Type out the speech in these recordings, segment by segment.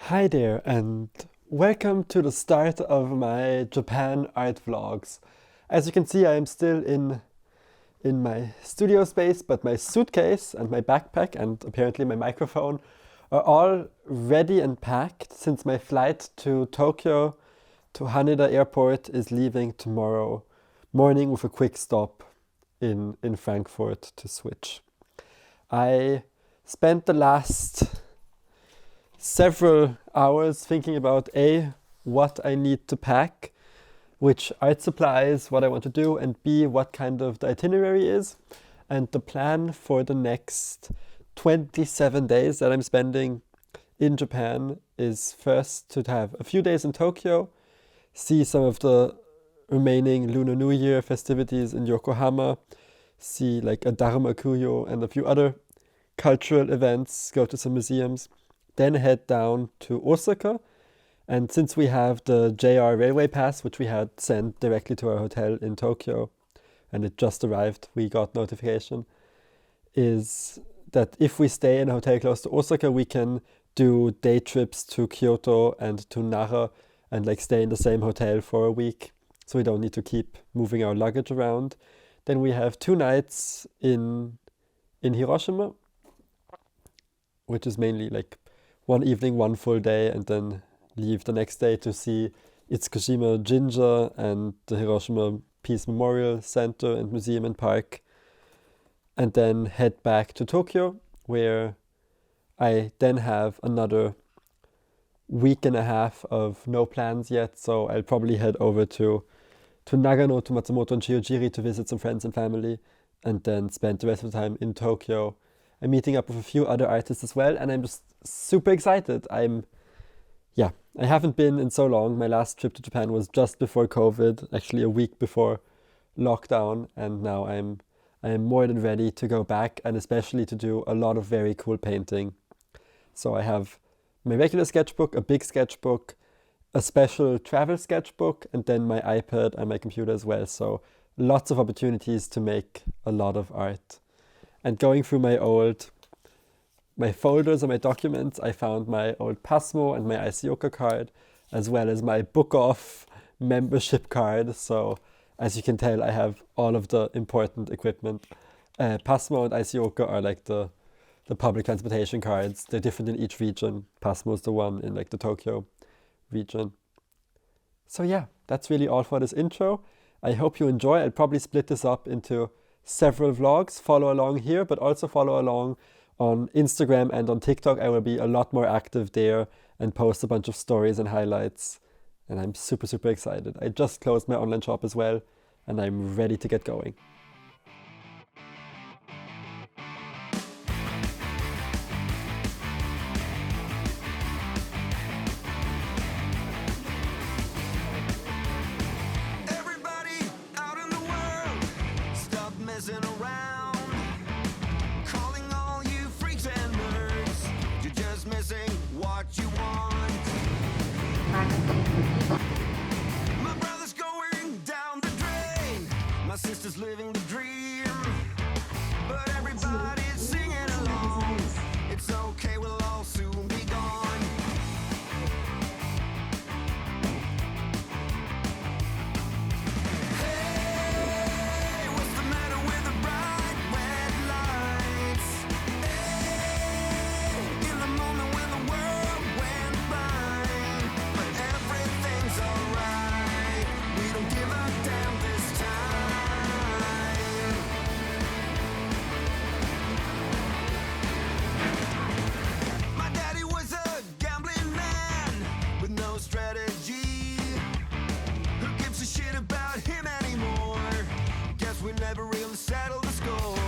Hi there, and welcome to the start of my Japan art vlogs. As you can see, I am still in my studio space, but my suitcase and my backpack and apparently my microphone are all ready and packed since my flight to Tokyo to Haneda Airport is leaving tomorrow morning with a quick stop in Frankfurt to switch. I spent the last several hours thinking about what I need to pack, which art supplies, what I want to do, and B, what kind of the itinerary is. And the plan for the next 27 days that I'm spending in Japan is first to have a few days in Tokyo, see some of the remaining Lunar New Year festivities in Yokohama, see like a Dharma Kuyo and a few other cultural events, go to some museums, then head down to Osaka. And since we have the JR railway pass, which we had sent directly to our hotel in Tokyo, and it just arrived, we got notification, is that if we stay in a hotel close to Osaka, we can do day trips to Kyoto and to Nara and like stay in the same hotel for a week. So we don't need to keep moving our luggage around. Then we have 2 nights in Hiroshima, which is mainly like one evening, one full day, and then leave the next day to see Itsukushima Jinja and the Hiroshima Peace Memorial Center and Museum and Park, and then head back to Tokyo, where I then have another week and a half of no plans yet, so I'll probably head over to Nagano, to Matsumoto and Chiojiri to visit some friends and family, and then spend the rest of the time in Tokyo. I'm meeting up with a few other artists as well, and I'm just super excited. I haven't been in so long. My last trip to Japan was just before COVID, actually a week before lockdown, and now I am more than ready to go back, and especially to do a lot of very cool painting. So I have my regular sketchbook, a big sketchbook, a special travel sketchbook, and then my iPad and my computer as well. So lots of opportunities to make a lot of art. And going through my folders and my documents, I found my old Pasmo and my Isioka card, as well as my Book Off membership card. So as you can tell, I have all of the important equipment. Pasmo and Isioka are like the public transportation cards. They're different in each region. Pasmo is the one in like the Tokyo region. So yeah, that's really all for this intro. I hope you enjoy. I'll probably split this up into several vlogs. Follow along here, but also follow along on Instagram and on TikTok. I will be a lot more active there and post a bunch of stories and highlights. And I'm super, super excited. I just closed my online shop as well, and I'm ready to get going. Living the dream, but everybody's singing along. It's okay, we'll all soon be gone. Hey, what's the matter with the bright red lights? Hey, in the moment when the world went blind, but everything's alright. We don't give a damn this time. We never really settled the score.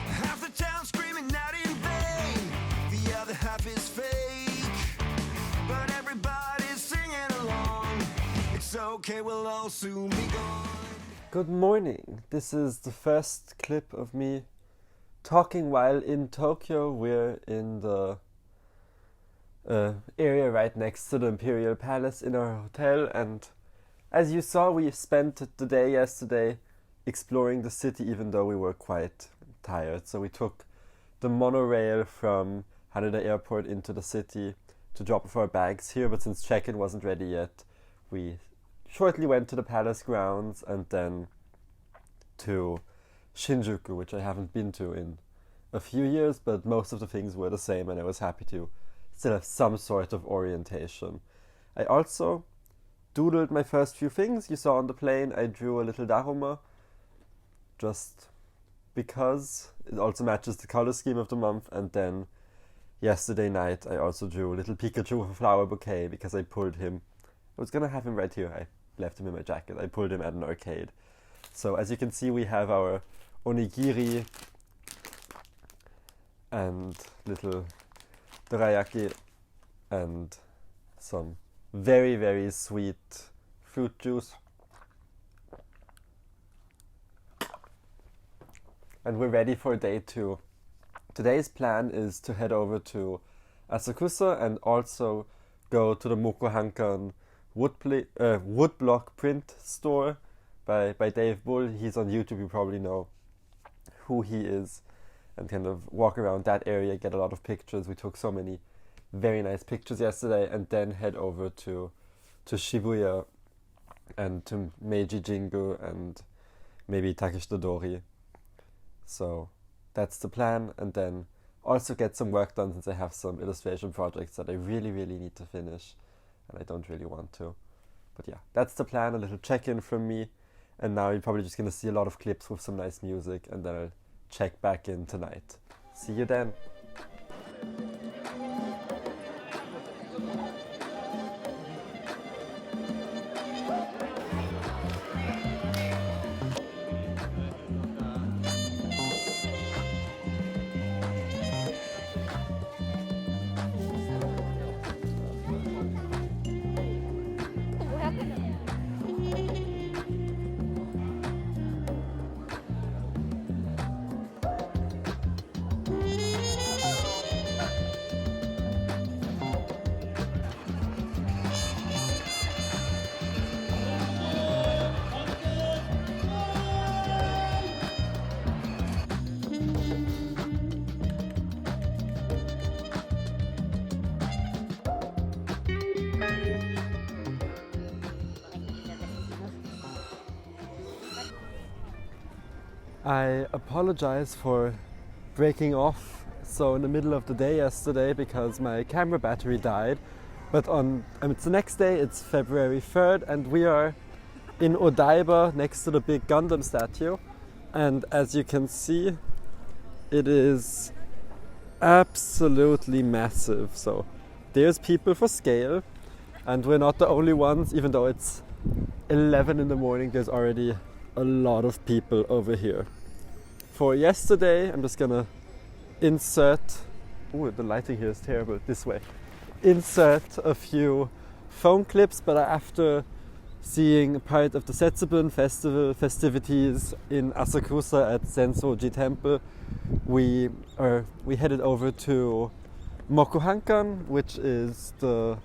Half the town screaming out in vain, the other half is fake, but everybody's singing along. It's okay, we'll all soon be gone. Good morning. This is the first clip of me talking while in Tokyo. We're in the area right next to the Imperial Palace in our hotel, and as you saw, we spent the day yesterday exploring the city, even though we were quite tired. So we took the monorail from Haneda Airport into the city to drop off our bags here, but since check-in wasn't ready yet, we shortly went to the palace grounds and then to Shinjuku, which I haven't been to in a few years, but most of the things were the same and I was happy to still have some sort of orientation. I also doodled my first few things. You saw on the plane I drew a little Daruma, just because it also matches the color scheme of the month, and then yesterday night I also drew a little Pikachu with a flower bouquet because I pulled him. I was gonna have him right here, I left him in my jacket. I pulled him at an arcade. So as you can see, we have our onigiri and little dorayaki and some very, very sweet fruit juice. And we're ready for day 2. Today's plan is to head over to Asakusa and also go to the Mokuhankan woodblock print store by Dave Bull. He's on YouTube, you probably know who he is, and kind of walk around that area, get a lot of pictures. We took so many very nice pictures yesterday, and then head over to Shibuya and to Meiji Jingu and maybe Takeshita Dori. So that's the plan, and then also get some work done since I have some illustration projects that I really, really need to finish and I don't really want to. But yeah, that's the plan, a little check-in from me, and now you're probably just going to see a lot of clips with some nice music, and then I'll check back in tonight. See you then. I apologize for breaking off so in the middle of the day yesterday because my camera battery died. But it's the next day, it's February 3rd, and we are in Odaiba next to the big Gundam statue. And as you can see, it is absolutely massive. So there's people for scale, and we're not the only ones. Even though it's 11 in the morning, there's already a lot of people over here. For yesterday, I'm just gonna insert, the lighting here is terrible, this way. Insert a few phone clips, but after seeing part of the Setsubun festival festivities in Asakusa at Sensoji Temple, we headed over to Mokuhankan, which is the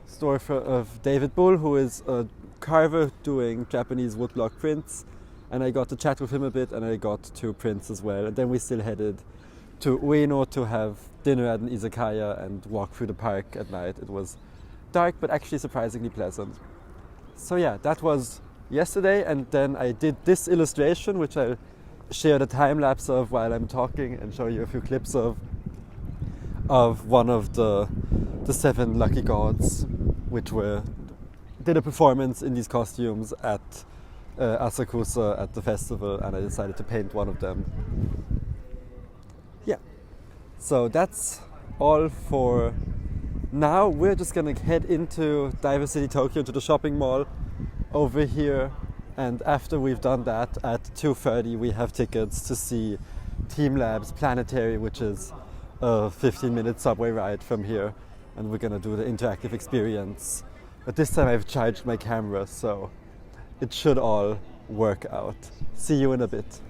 store of David Bull, who is a carver doing Japanese woodblock prints, and I got to chat with him a bit, and I got 2 prints as well. And then we still headed to Ueno to have dinner at an izakaya and walk through the park at night. It was dark, but actually surprisingly pleasant. So yeah, that was yesterday, and then I did this illustration, which I'll share the time lapse of while I'm talking and show you a few clips of one of the 7 lucky gods, which did a performance in these costumes at Asakusa at the festival, and I decided to paint one of them. Yeah, so that's all for now. We're just gonna head into Diver City, Tokyo, to the shopping mall over here, and after we've done that, at 2:30 we have tickets to see Teamlab's Planetary, which is a 15-minute subway ride from here, and we're gonna do the interactive experience. But this time I've charged my camera, so it should all work out. See you in a bit.